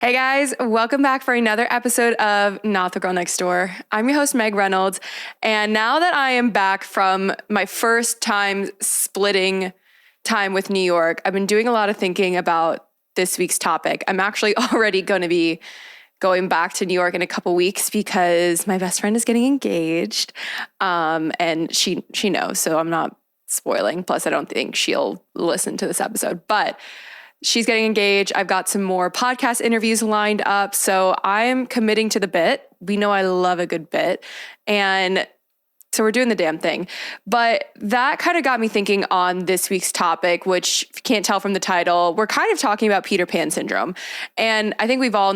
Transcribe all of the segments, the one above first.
Hey guys, welcome back for another episode of Not the Girl Next Door. I'm your host, Meg Reynolds. And now that I am back from my first time splitting time with New York, I've been doing a lot of thinking about this week's topic. I'm actually already going to be going back to New York in a couple weeks because my best friend is getting engaged. And she knows, so I'm not spoiling. Plus, I don't think she'll listen to this episode. But she's getting engaged. I've got some more podcast interviews lined up. So I'm committing to the bit. We know I love a good bit. And so we're doing the damn thing. But that kind of got me thinking on this week's topic, which, if you can't tell from the title, we're kind of talking about Peter Pan syndrome. And I think we've all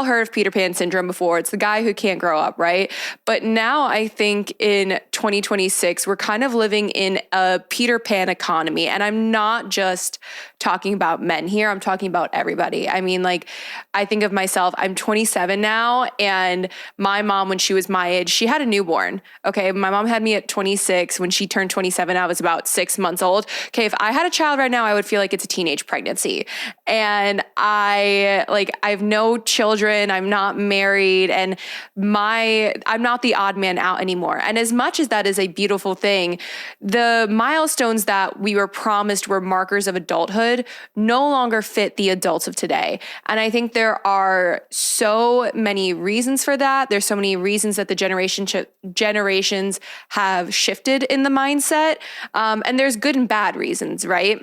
heard of Peter Pan syndrome before. It's the guy who can't grow up, right? But now I think in 2026, we're kind of living in a Peter Pan economy. And I'm not just talking about men here. I'm talking about everybody. I mean, like, I think of myself, I'm 27 now, and my mom, when she was my age, she had a newborn. Okay. My mom had me at 26. When she turned 27, I was about 6 months old. Okay. If I had a child right now, I would feel like it's a teenage pregnancy. And I have no children. I'm not married, and I'm not the odd man out anymore. And as much as that is a beautiful thing, the milestones that we were promised were markers of adulthood no longer fit the adults of today. And I think there are so many reasons for that. There's so many reasons that the generations have shifted in the mindset. And there's good and bad reasons, right?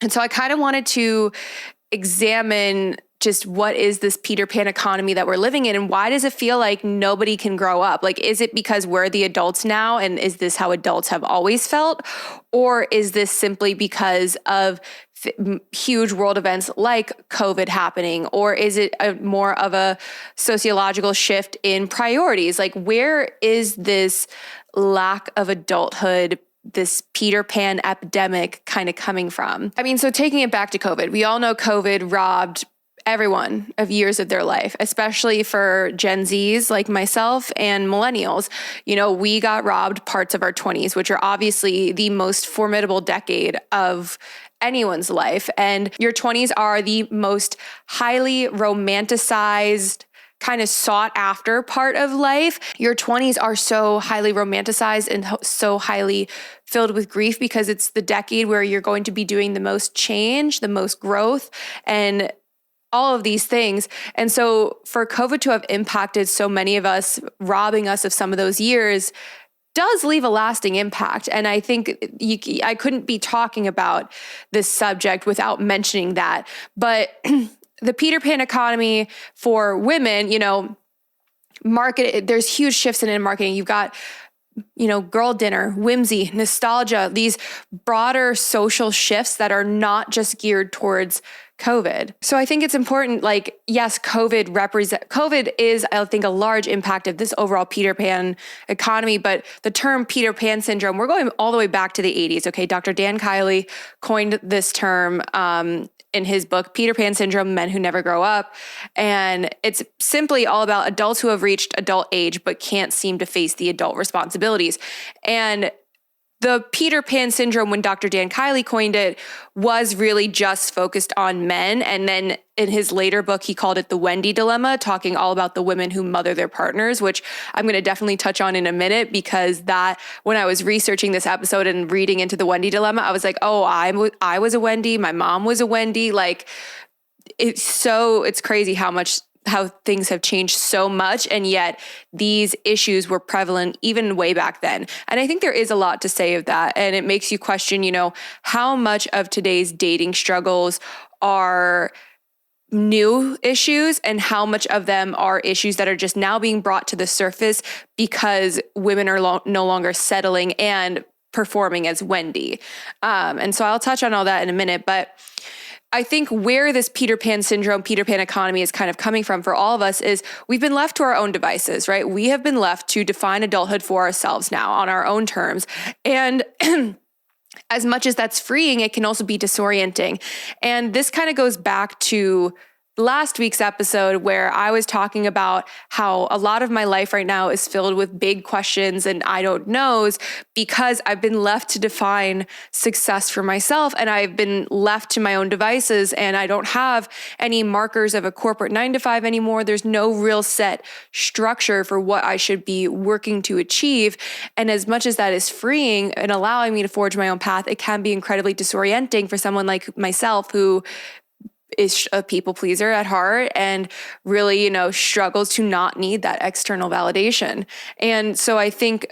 And so I kind of wanted to examine just what is this Peter Pan economy that we're living in, and why does it feel like nobody can grow up? Like, is it because we're the adults now, and is this how adults have always felt? Or is this simply because of huge world events like COVID happening? Or is it more of a sociological shift in priorities? Like, where is this lack of adulthood, this Peter Pan epidemic kind of coming from? I mean, so taking it back to COVID, we all know COVID robbed everyone of years of their life, especially for Gen Zs like myself and millennials. You know, we got robbed parts of our 20s, which are obviously the most formidable decade of anyone's life. And your 20s are the most highly romanticized, kind of sought after part of life. Your 20s are so highly romanticized and so highly filled with grief because it's the decade where you're going to be doing the most change, the most growth, and all of these things. And so for COVID to have impacted so many of us, robbing us of some of those years, does leave a lasting impact. And I think I couldn't be talking about this subject without mentioning that. But the Peter Pan economy for women, there's huge shifts in marketing. You've got girl dinner, whimsy, nostalgia, these broader social shifts that are not just geared towards COVID. So I think it's important, yes, COVID is, I think, a large impact of this overall Peter Pan economy, but the term Peter Pan syndrome, we're going all the way back to the 80s. Okay. Dr. Dan Kiley coined this term, in his book, Peter Pan Syndrome, Men Who Never Grow Up. And it's simply all about adults who have reached adult age, but can't seem to face the adult responsibilities. And the Peter Pan syndrome, when Dr. Dan Kiley coined it, was really just focused on men. And then in his later book, he called it the Wendy dilemma, talking all about the women who mother their partners, which I'm going to definitely touch on in a minute, because that, when I was researching this episode and reading into the Wendy dilemma, I was like, oh, I was a Wendy. My mom was a Wendy. Like, it's crazy how things have changed so much, and yet these issues were prevalent even way back then. And I think there is a lot to say of that. And it makes you question, how much of today's dating struggles are new issues and how much of them are issues that are just now being brought to the surface because women are no longer settling and performing as Wendy. And so I'll touch on all that in a minute, but I think where this Peter Pan syndrome, Peter Pan economy is kind of coming from for all of us is we've been left to our own devices, right? We have been left to define adulthood for ourselves now on our own terms. And as much as that's freeing, it can also be disorienting. And this kind of goes back to last week's episode where I was talking about how a lot of my life right now is filled with big questions and I don't knows because I've been left to define success for myself, and I've been left to my own devices, and I don't have any markers of a corporate 9-to-5 anymore. There's no real set structure for what I should be working to achieve. And as much as that is freeing and allowing me to forge my own path, it can be incredibly disorienting for someone like myself who is a people pleaser at heart and really, struggles to not need that external validation. And so I think,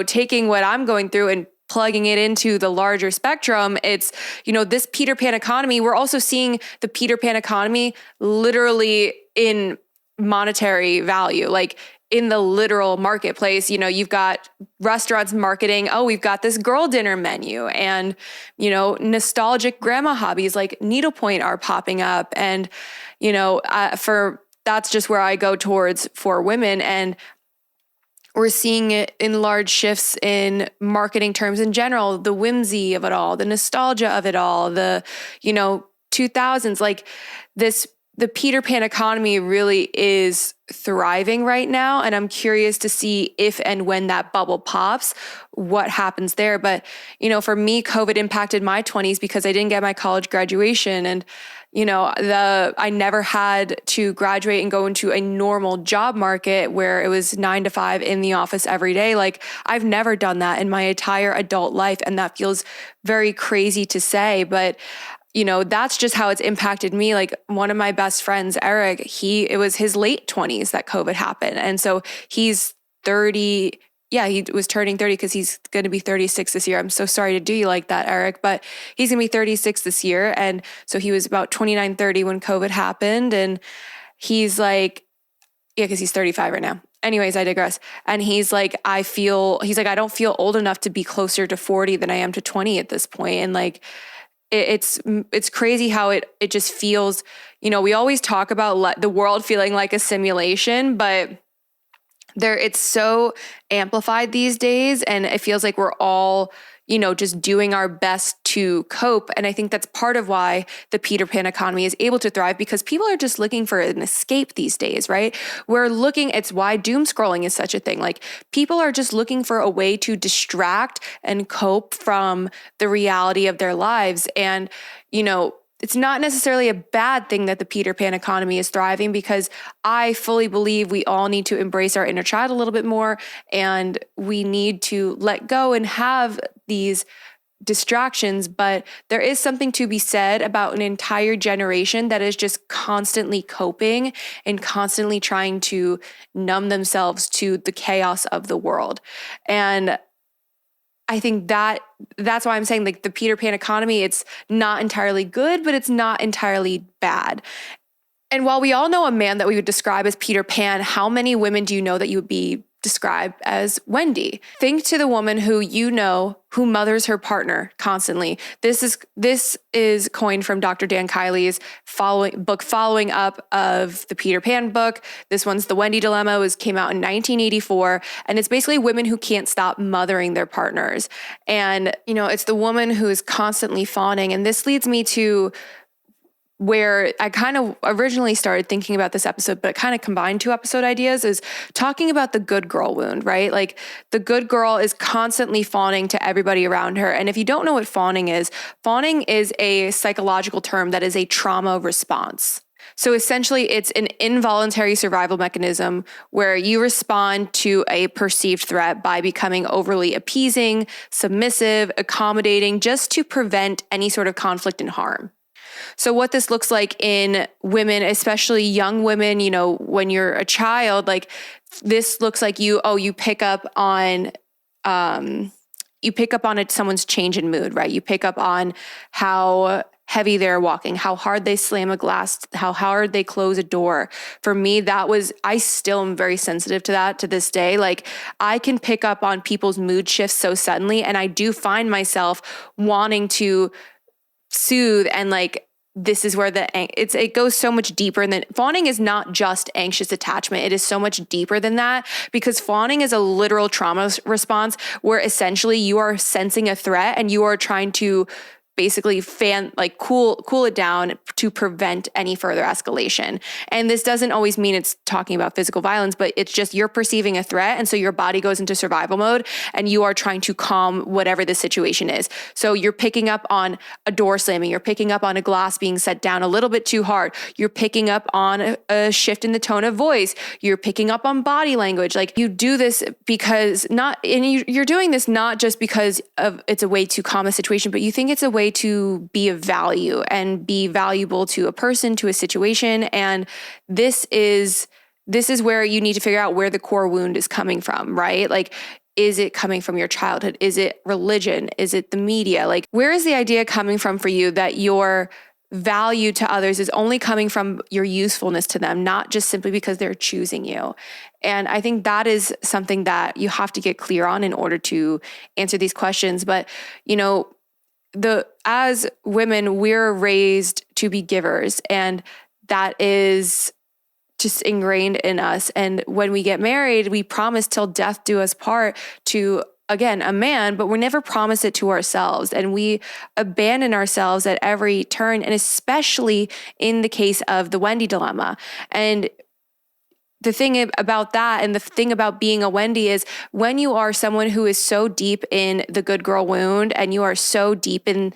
taking what I'm going through and plugging it into the larger spectrum, it's, this Peter Pan economy. We're also seeing the Peter Pan economy literally in monetary value, like in the literal marketplace. You've got restaurants marketing, oh, we've got this girl dinner menu, and, nostalgic grandma hobbies like needlepoint are popping up. And, that's just where I go towards for women. And we're seeing it in large shifts in marketing terms in general, the whimsy of it all, the nostalgia of it all, the, 2000s, like this. The Peter Pan economy really is thriving right now. And I'm curious to see if and when that bubble pops, what happens there. But, for me, COVID impacted my 20s because I didn't get my college graduation. And, I never had to graduate and go into a normal job market where it was 9-to-5 in the office every day. Like, I've never done that in my entire adult life. And that feels very crazy to say, but that's just how it's impacted me. Like, one of my best friends, Eric, it was his late 20s that COVID happened. And so he's 30. Yeah, he was turning 30 because he's going to be 36 this year. I'm so sorry to do you like that, Eric, but he's going to be 36 this year. And so he was about 29, 30 when COVID happened. And he's like, yeah, because he's 35 right now. Anyways, I digress. And he's like, I don't feel old enough to be closer to 40 than I am to 20 at this point. And like, it's crazy how it just feels, we always talk about the world feeling like a simulation, but it's so amplified these days. And it feels like we're all, just doing our best to cope. And I think that's part of why the Peter Pan economy is able to thrive, because people are just looking for an escape these days, right? It's why doom scrolling is such a thing. Like, people are just looking for a way to distract and cope from the reality of their lives. And, it's not necessarily a bad thing that the Peter Pan economy is thriving, because I fully believe we all need to embrace our inner child a little bit more, and we need to let go and have these distractions. But there is something to be said about an entire generation that is just constantly coping and constantly trying to numb themselves to the chaos of the world. And I think that's why I'm saying, like, the Peter Pan economy, it's not entirely good, but it's not entirely bad. And while we all know a man that we would describe as Peter Pan, how many women do you know that you would be described as Wendy? Think to the woman who who mothers her partner constantly. This is coined from Dr. Dan Kiley's following up of the Peter Pan book. This one's The Wendy Dilemma. Came out in 1984. And it's basically women who can't stop mothering their partners. And, it's the woman who is constantly fawning. And this leads me to where I kind of originally started thinking about this episode, but it kind of combined two episode ideas, is talking about the good girl wound, right? Like, the good girl is constantly fawning to everybody around her. And if you don't know what fawning is a psychological term that is a trauma response. So essentially, it's an involuntary survival mechanism where you respond to a perceived threat by becoming overly appeasing, submissive, accommodating, just to prevent any sort of conflict and harm. So what this looks like in women, especially young women, when you're a child, like, this looks like you pick up on someone's change in mood, right? You pick up on how heavy they're walking, how hard they slam a glass, how hard they close a door. For me, I still am very sensitive to that to this day. Like, I can pick up on people's mood shifts so suddenly, and I do find myself wanting to soothe, and like, this is where it goes so much deeper than fawning is not just anxious attachment. It is so much deeper than that, because fawning is a literal trauma response where essentially you are sensing a threat and you are trying to basically cool it down to prevent any further escalation. And this doesn't always mean it's talking about physical violence, but it's just you're perceiving a threat. And so your body goes into survival mode and you are trying to calm whatever the situation is. So you're picking up on a door slamming, you're picking up on a glass being set down a little bit too hard. You're picking up on a shift in the tone of voice. You're picking up on body language. Like you do this because you're doing this not just because of it's a way to calm a situation, but you think it's a way to be of value and be valuable to a person, to a situation. And this is where you need to figure out where the core wound is coming from, right? Like, is it coming from your childhood? Is it religion? Is it the media? Like, where is the idea coming from for you that your value to others is only coming from your usefulness to them, not just simply because they're choosing you? And I think that is something that you have to get clear on in order to answer these questions. But, as women, we're raised to be givers, and that is just ingrained in us. And when we get married, we promise till death do us part to, again, a man, but we never promise it to ourselves. And we abandon ourselves at every turn, and especially in the case of the Wendy dilemma. And the thing about that and the thing about being a Wendy is when you are someone who is so deep in the good girl wound and you are so deep in,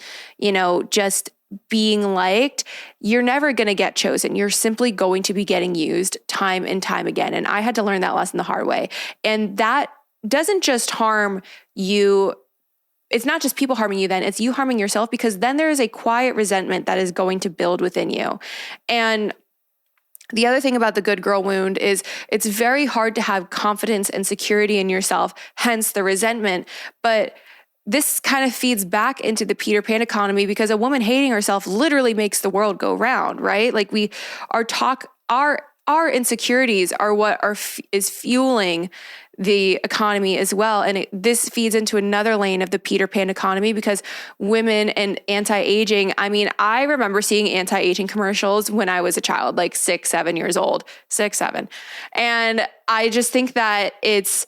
just being liked, you're never going to get chosen. You're simply going to be getting used time and time again. And I had to learn that lesson the hard way. And that doesn't just harm you. It's not just people harming you then, it's you harming yourself, because then there is a quiet resentment that is going to build within you. And the other thing about the good girl wound is it's very hard to have confidence and security in yourself, hence the resentment. But this kind of feeds back into the Peter Pan economy, because a woman hating herself literally makes the world go round, right? Like our insecurities are what is fueling the economy as well. And this feeds into another lane of the Peter Pan economy, because women and anti-aging, I remember seeing anti-aging commercials when I was a child, like 6, 7 years old, 6, 7. And I just think that it's,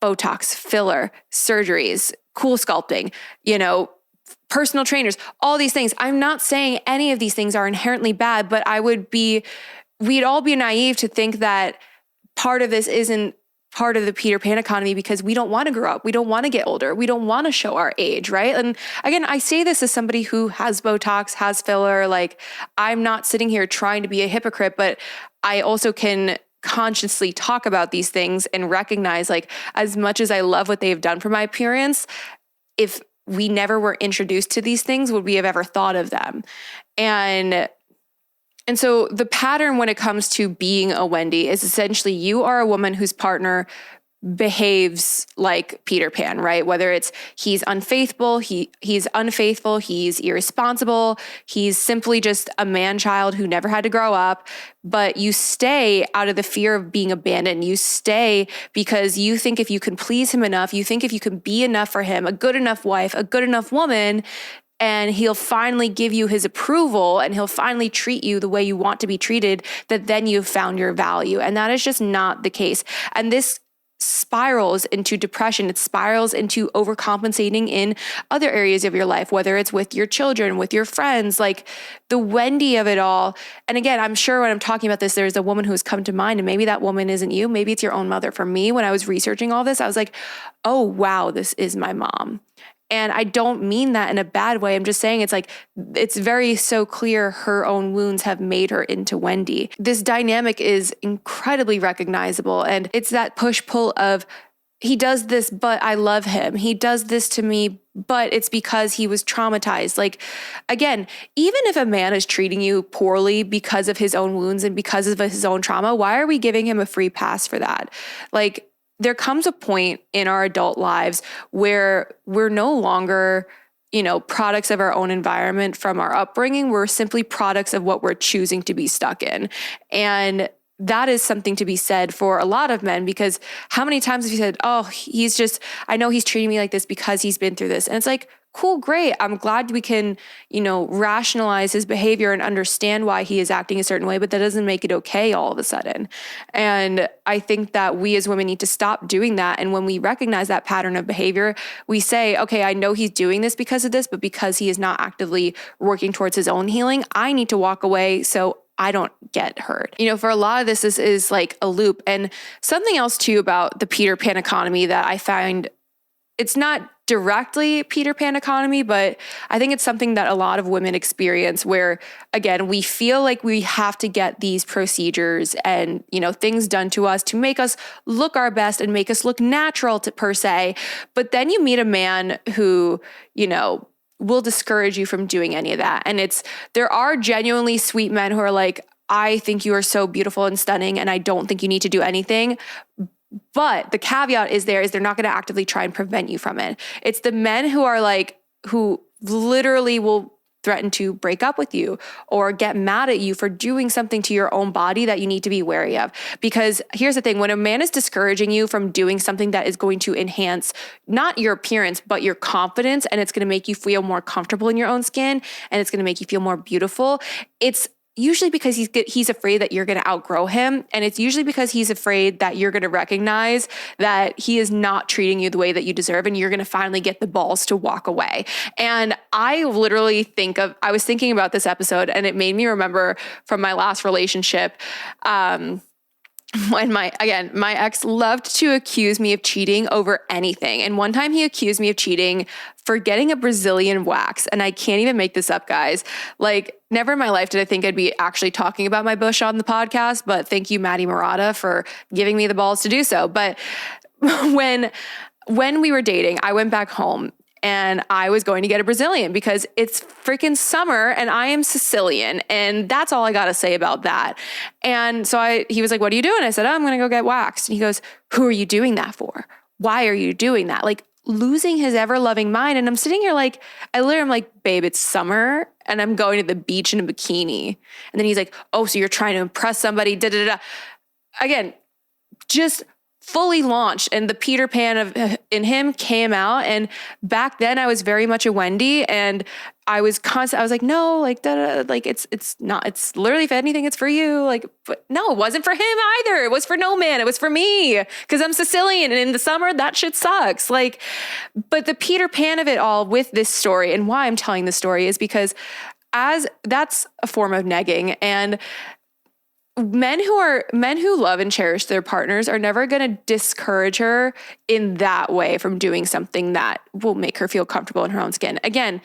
Botox, filler, surgeries, cool sculpting, personal trainers, all these things. I'm not saying any of these things are inherently bad, but we'd all be naive to think that part of this isn't part of the Peter Pan economy, because we don't want to grow up. We don't want to get older. We don't want to show our age, right? And again, I say this as somebody who has Botox, has filler. Like, I'm not sitting here trying to be a hypocrite, but I also can consciously talk about these things and recognize, like, as much as I love what they've done for my appearance, if we never were introduced to these things, would we have ever thought of them? And so the pattern when it comes to being a Wendy is essentially you are a woman whose partner behaves like Peter Pan, right? Whether it's he's unfaithful, he's unfaithful, he's irresponsible, he's simply just a man-child who never had to grow up, but you stay out of the fear of being abandoned. You stay because you think if you can please him enough, you think if you can be enough for him, a good enough wife, a good enough woman, and he'll finally give you his approval and he'll finally treat you the way you want to be treated, that then you've found your value. And that is just not the case. And this spirals into depression. It spirals into overcompensating in other areas of your life, whether it's with your children, with your friends, like the Wendy of it all. And again, I'm sure when I'm talking about this, there's a woman who has come to mind, and maybe that woman isn't you. Maybe it's your own mother. For me, when I was researching all this, I was like, oh, wow, this is my mom. And I don't mean that in a bad way. I'm just saying it's very so clear her own wounds have made her into Wendy. This dynamic is incredibly recognizable. And it's that push-pull of, he does this, but I love him. He does this to me, but it's because he was traumatized. Like, again, even if a man is treating you poorly because of his own wounds and because of his own trauma, why are we giving him a free pass for that? Like, there comes a point in our adult lives where we're no longer, products of our own environment from our upbringing. We're simply products of what we're choosing to be stuck in. And that is something to be said for a lot of men, because how many times have you said, oh, I know he's treating me like this because he's been through this. And it's like, cool, great. I'm glad we can, rationalize his behavior and understand why he is acting a certain way, but that doesn't make it okay all of a sudden. And I think that we as women need to stop doing that. And when we recognize that pattern of behavior, we say, okay, I know he's doing this because of this, but because he is not actively working towards his own healing, I need to walk away so I don't get hurt. For a lot of this is like a loop. And something else too about the Peter Pan economy that I find, it's not directly Peter Pan economy, but I think it's something that a lot of women experience where, again, we feel like we have to get these procedures and, things done to us to make us look our best and make us look natural per se. But then you meet a man who, will discourage you from doing any of that. And there are genuinely sweet men who are like, I think you are so beautiful and stunning, and I don't think you need to do anything. But the caveat is they're not going to actively try and prevent you from it. It's the men who literally will threaten to break up with you or get mad at you for doing something to your own body that you need to be wary of. Because here's the thing, when a man is discouraging you from doing something that is going to enhance not your appearance, but your confidence, and it's going to make you feel more comfortable in your own skin, and it's going to make you feel more beautiful, it's usually because he's afraid that you're going to outgrow him. And it's usually because he's afraid that you're going to recognize that he is not treating you the way that you deserve, and you're going to finally get the balls to walk away. And I literally I was thinking about this episode, and it made me remember from my last relationship, when my ex loved to accuse me of cheating over anything. And one time he accused me of cheating for getting a Brazilian wax. And I can't even make this up, guys. Like, never in my life did I think I'd be actually talking about my bush on the podcast, but thank you, Maddie Murata, for giving me the balls to do so. But when we were dating, I went back home and I was going to get a Brazilian because it's freaking summer and I am Sicilian. And that's all I got to say about that. And so he was like, what are you doing? I said, I'm going to go get waxed. And he goes, who are you doing that for? Why are you doing that? Like, losing his ever loving mind. And I'm sitting here like, I literally am like, babe, it's summer and I'm going to the beach in a bikini. And then he's like, oh, so you're trying to impress somebody. Da, da, da. Again, just fully launched, and the Peter Pan in him came out. And back then I was very much a Wendy, and I was like, no, like, da, da, like it's not, it's literally, if anything, it's for you. Like, but no, it wasn't for him either. It was for no man. It was for me because I'm Sicilian, and in the summer that shit sucks. Like, but the Peter Pan of it all with this story, and why I'm telling the story is because that's a form of negging. And men who love and cherish their partners are never going to discourage her in that way from doing something that will make her feel comfortable in her own skin. Again,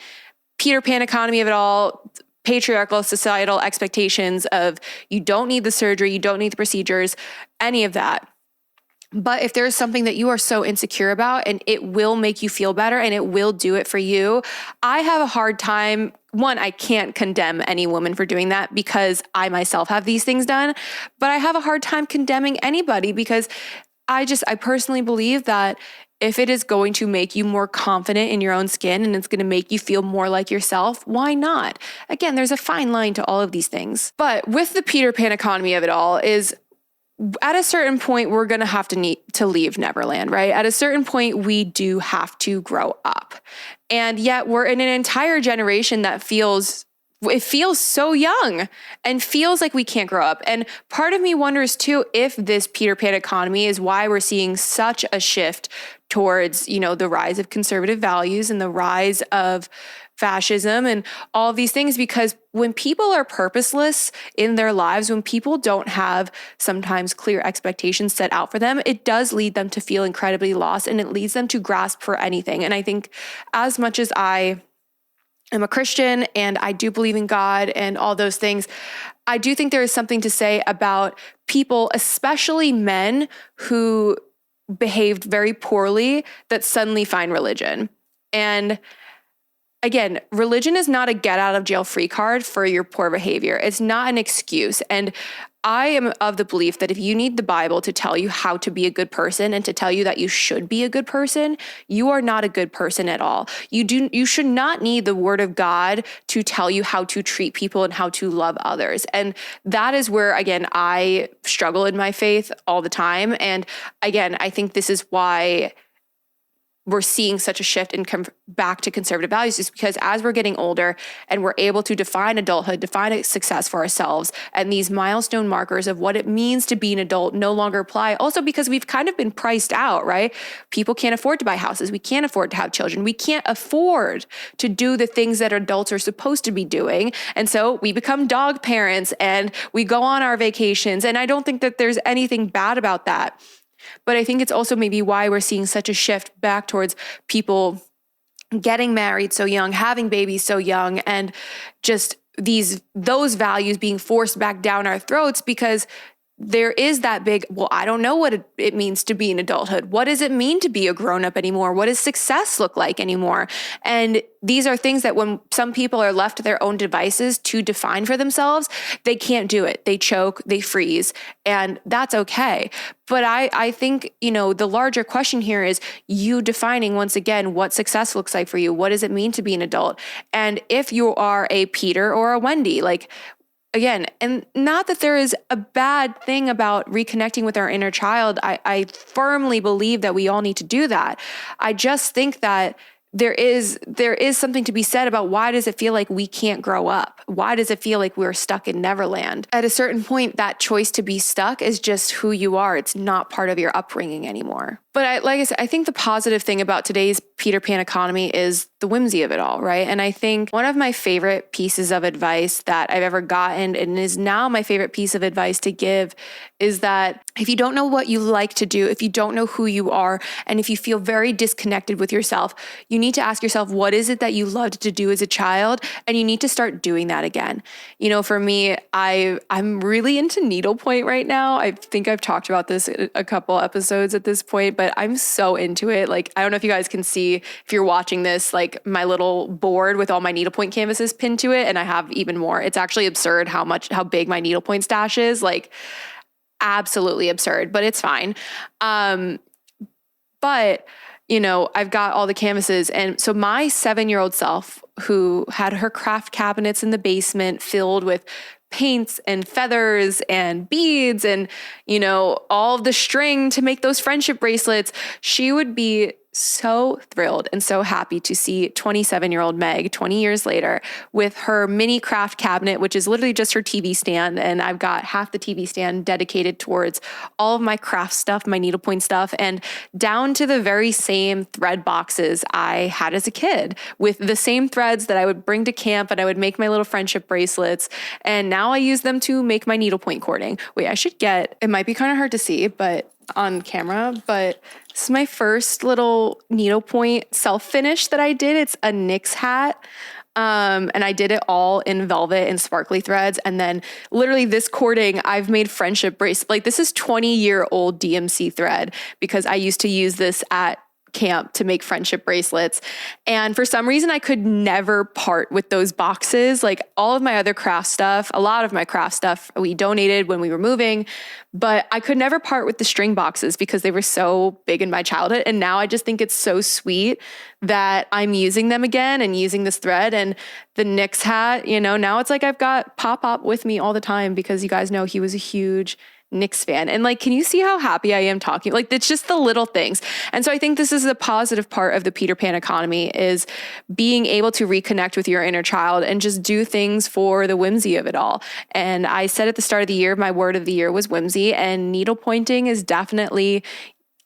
Peter Pan economy of it all, patriarchal societal expectations of you don't need the surgery, you don't need the procedures, any of that. But if there's something that you are so insecure about and it will make you feel better and it will do it for you, I have a hard time. One, I can't condemn any woman for doing that because I myself have these things done, but I have a hard time condemning anybody because I personally believe that if it is going to make you more confident in your own skin and it's going to make you feel more like yourself, why not? Again, there's a fine line to all of these things. But with the Peter Pan economy of it all is, at a certain point, we're going to have to need to leave Neverland, right? At a certain point, we do have to grow up. And yet we're in an entire generation that feels so young and feels like we can't grow up. And part of me wonders too, if this Peter Pan economy is why we're seeing such a shift towards, the rise of conservative values and the rise of fascism and all of these things, because when people are purposeless in their lives, when people don't have sometimes clear expectations set out for them, it does lead them to feel incredibly lost, and it leads them to grasp for anything. And I think as much as I am a Christian and I do believe in God and all those things, I do think there is something to say about people, especially men who behaved very poorly, that suddenly find religion. And again, religion is not a get out of jail free card for your poor behavior. It's not an excuse. And I am of the belief that if you need the Bible to tell you how to be a good person and to tell you that you should be a good person, you are not a good person at all. You should not need the word of God to tell you how to treat people and how to love others. And that is where, again, I struggle in my faith all the time. And again, I think this is why we're seeing such a shift and come back to conservative values is because as we're getting older and we're able to define adulthood, define a success for ourselves, and these milestone markers of what it means to be an adult no longer apply. Also because we've kind of been priced out, right? People can't afford to buy houses. We can't afford to have children. We can't afford to do the things that adults are supposed to be doing. And so we become dog parents and we go on our vacations. And I don't think that there's anything bad about that. But I think it's also maybe why we're seeing such a shift back towards people getting married so young, having babies so young, and just those values being forced back down our throats because there is that big, well, I don't know what it means to be in adulthood. What does it mean to be a grown-up anymore? What does success look like anymore? And these are things that when some people are left to their own devices to define for themselves, they can't do it. They choke, they freeze, and that's okay. But I think, the larger question here is you defining once again what success looks like for you. What does it mean to be an adult? And if you are a Peter or a Wendy, again, and not that there is a bad thing about reconnecting with our inner child. I firmly believe that we all need to do that. I just think that there is something to be said about why does it feel like we can't grow up? Why does it feel like we're stuck in Neverland? At a certain point, that choice to be stuck is just who you are. It's not part of your upbringing anymore. But like I said, I think the positive thing about today's Peter Pan economy is the whimsy of it all, right? And I think one of my favorite pieces of advice that I've ever gotten, and is now my favorite piece of advice to give, is that if you don't know what you like to do, if you don't know who you are, and if you feel very disconnected with yourself, you need to ask yourself, what is it that you loved to do as a child? And you need to start doing that again. For me, I'm really into needlepoint right now. I think I've talked about this a couple episodes at this point, but I'm so into it. I don't know if you guys can see, if you're watching this, my little board with all my needlepoint canvases pinned to it. And I have even more. It's actually absurd how big my needlepoint stash is. Absolutely absurd, but it's fine. But I've got all the canvases. And so my 7-year-old self, who had her craft cabinets in the basement filled with paints and feathers and beads and, all of the string to make those friendship bracelets, she would be so thrilled and so happy to see 27-year-old Meg 20 years later with her mini craft cabinet, which is literally just her TV stand. And I've got half the TV stand dedicated towards all of my craft stuff, my needlepoint stuff, and down to the very same thread boxes I had as a kid with the same threads that I would bring to camp and I would make my little friendship bracelets. And now I use them to make my needlepoint cording. Wait, it might be kind of hard to see, but on camera, but this is my first little needlepoint self-finish that I did. It's a Knix hat. And I did it all in velvet and sparkly threads. And then literally this cording, I've made friendship bracelets. This is 20-year-old DMC thread because I used to use this at camp to make friendship bracelets. And for some reason, I could never part with those boxes. All of my other craft stuff, a lot of my craft stuff we donated when we were moving, but I could never part with the string boxes because they were so big in my childhood. And now I just think it's so sweet that I'm using them again and using this thread and the Knix hat, now it's I've got Pop with me all the time because you guys know he was a huge Knix fan. And can you see how happy I am talking? It's just the little things. And so I think this is a positive part of the Peter Pan economy is being able to reconnect with your inner child and just do things for the whimsy of it all. And I said at the start of the year, my word of the year was whimsy, and needlepointing has definitely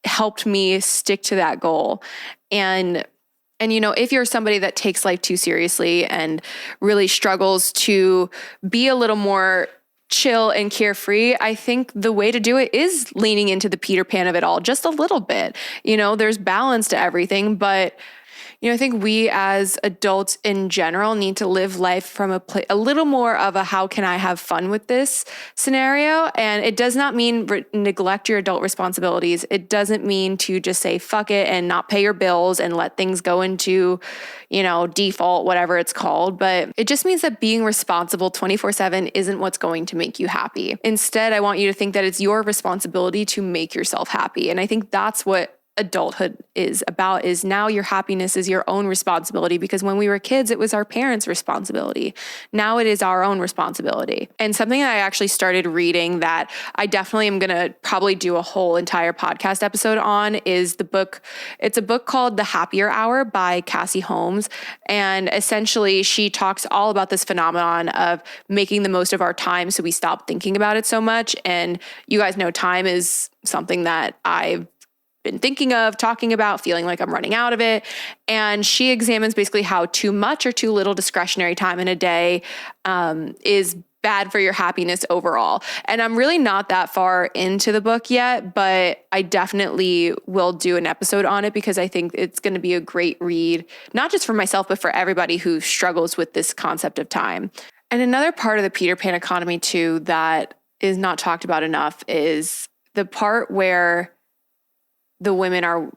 helped me stick to that goal. And if you're somebody that takes life too seriously and really struggles to be a little more chill and carefree, I think the way to do it is leaning into the Peter Pan of it all just a little bit. There's balance to everything, but I think we as adults in general need to live life from a little more of a how can I have fun with this scenario. And it does not mean neglect your adult responsibilities. It doesn't mean to just say fuck it and not pay your bills and let things go into, default, whatever it's called. But it just means that being responsible 24/7 isn't what's going to make you happy. Instead, I want you to think that it's your responsibility to make yourself happy. And I think that's what adulthood is about, is now your happiness is your own responsibility, because when we were kids, it was our parents' responsibility. Now it is our own responsibility. And something that I actually started reading that I definitely am going to probably do a whole entire podcast episode on is the book. It's a book called The Happier Hour by Cassie Holmes. And essentially she talks all about this phenomenon of making the most of our time so we stop thinking about it so much. And you guys know time is something that I've been thinking of, talking about, feeling like I'm running out of it. And she examines basically how too much or too little discretionary time in a day is bad for your happiness overall. And I'm really not that far into the book yet, but I definitely will do an episode on it because I think it's going to be a great read, not just for myself, but for everybody who struggles with this concept of time. And another part of the Peter Pan economy too that is not talked about enough is the part where the women are,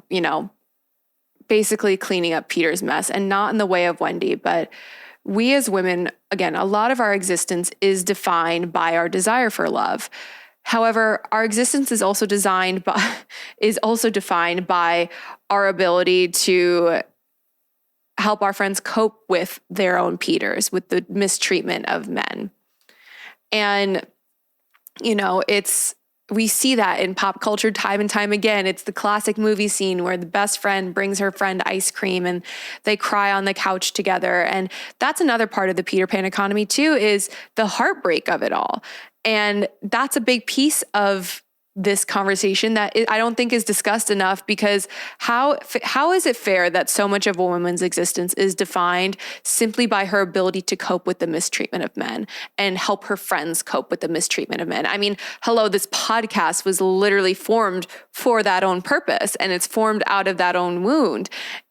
basically cleaning up Peter's mess, and not in the way of Wendy, but we as women, again, a lot of our existence is defined by our desire for love. However, our existence is also defined by our ability to help our friends cope with their own Peters, with the mistreatment of men. And, we see that in pop culture time and time again. It's the classic movie scene where the best friend brings her friend ice cream and they cry on the couch together. And that's another part of the Peter Pan economy too, is the heartbreak of it all. And that's a big piece of this conversation that I don't think is discussed enough, because how is it fair that so much of a woman's existence is defined simply by her ability to cope with the mistreatment of men and help her friends cope with the mistreatment of men? I mean, hello, this podcast was literally formed for that own purpose, and it's formed out of that own wound.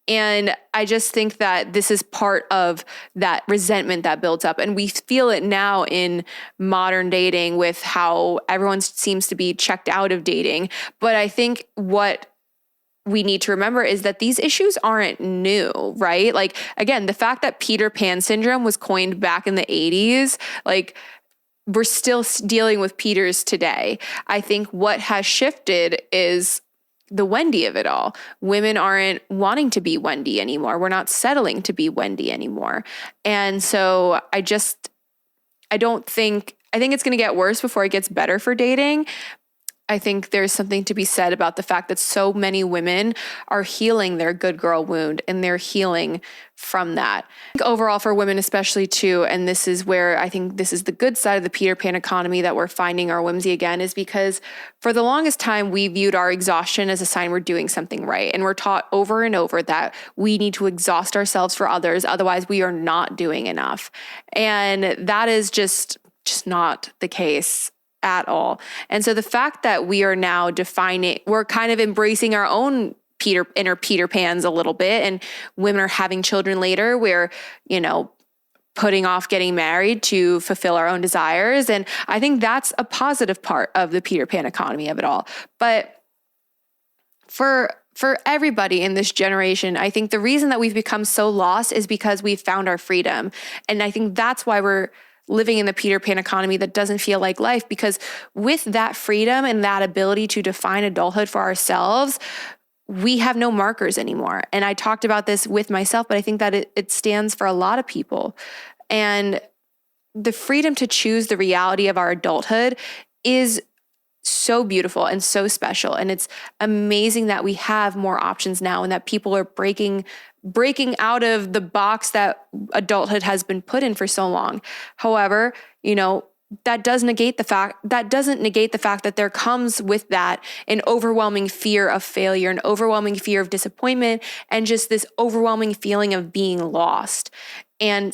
And I just think that this is part of that resentment that builds up. And we feel it now in modern dating with how everyone seems to be checked out of dating. But I think what we need to remember is that these issues aren't new, right? Like, again, the fact that Peter Pan syndrome was coined back in the 80s, like, we're still dealing with Peters today. I think what has shifted is the Wendy of it all. Women aren't wanting to be Wendy anymore. We're not settling to be Wendy anymore. And so I think it's going to get worse before it gets better for dating. I think there's something to be said about the fact that so many women are healing their good girl wound, and they're healing from that. I think overall for women especially too, and this is where I think this is the good side of the Peter Pan economy that we're finding our whimsy again, is because for the longest time we viewed our exhaustion as a sign we're doing something right. And we're taught over and over that we need to exhaust ourselves for others, otherwise we are not doing enough. And that is just not the case at all. And so the fact that we are now we're kind of embracing our own inner Peter Pans a little bit, and women are having children later. We're, putting off getting married to fulfill our own desires. And I think that's a positive part of the Peter Pan economy of it all. But for everybody in this generation, I think the reason that we've become so lost is because we've found our freedom. And I think that's why we're living in the Peter Pan economy that doesn't feel like life, because with that freedom and that ability to define adulthood for ourselves, we have no markers anymore. And I talked about this with myself, but I think that it stands for a lot of people. And the freedom to choose the reality of our adulthood is so beautiful and so special. And it's amazing that we have more options now, and that people are breaking out of the box that adulthood has been put in for so long. However, that doesn't negate the fact that there comes with that an overwhelming fear of failure, an overwhelming fear of disappointment, and just this overwhelming feeling of being lost. And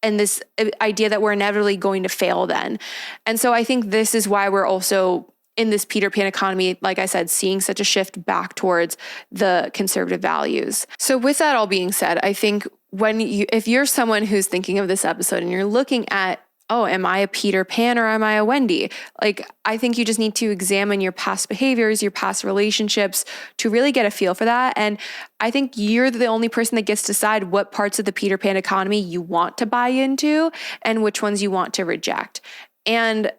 this idea that we're inevitably going to fail then. And so I think this is why we're also in this Peter Pan economy, like I said, seeing such a shift back towards the conservative values. So with that all being said, I think if you're someone who's thinking of this episode and you're looking at, oh, am I a Peter Pan or am I a Wendy? Like, I think you just need to examine your past behaviors, your past relationships to really get a feel for that. And I think you're the only person that gets to decide what parts of the Peter Pan economy you want to buy into and which ones you want to reject. And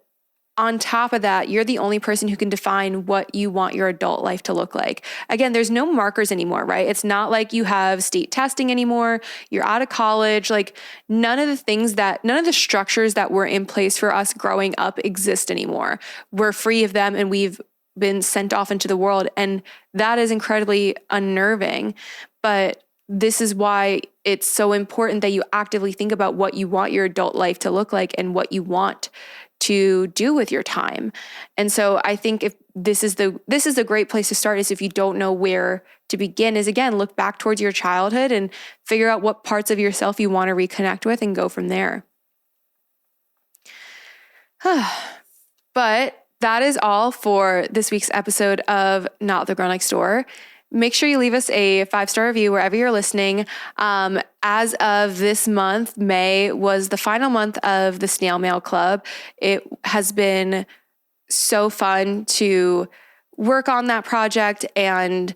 on top of that, you're the only person who can define what you want your adult life to look like. Again, there's no markers anymore, right? It's not like you have state testing anymore. You're out of college. Like none of the structures that were in place for us growing up exist anymore. We're free of them and we've been sent off into the world. And that is incredibly unnerving. But this is why it's so important that you actively think about what you want your adult life to look like and what you want to do with your time. And so I think if this is a great place to start, is if you don't know where to begin, is again, look back towards your childhood and figure out what parts of yourself you want to reconnect with and go from there. But that is all for this week's episode of Not the Girl Next Door. Make sure you leave us a 5-star review wherever you're listening. As of this month, May was the final month of the Snail Mail Club. It has been so fun to work on that project and,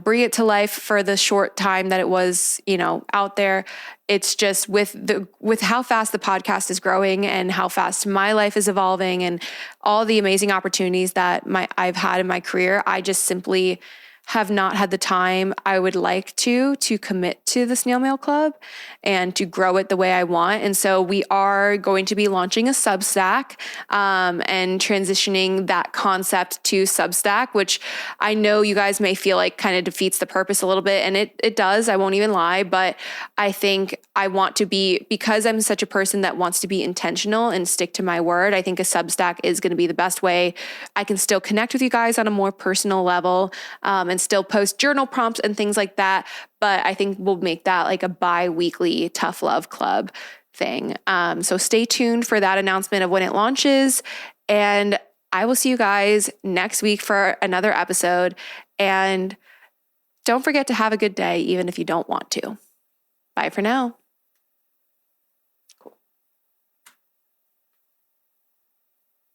bring it to life for the short time that it was, out there. It's just with how fast the podcast is growing and how fast my life is evolving and all the amazing opportunities that I've had in my career, I just simply have not had the time I would like to commit to the Snail Mail Club and to grow it the way I want. And so we are going to be launching a Substack and transitioning that concept to Substack, which I know you guys may feel like kind of defeats the purpose a little bit. And it does, I won't even lie, but I think I want to be, because I'm such a person that wants to be intentional and stick to my word, I think a Substack is going to be the best way I can still connect with you guys on a more personal level and still post journal prompts and things like that. But I think we'll make that like a bi-weekly Tough Love Club thing. So stay tuned for that announcement of when it launches. And I will see you guys next week for another episode. And don't forget to have a good day, even if you don't want to. Bye for now.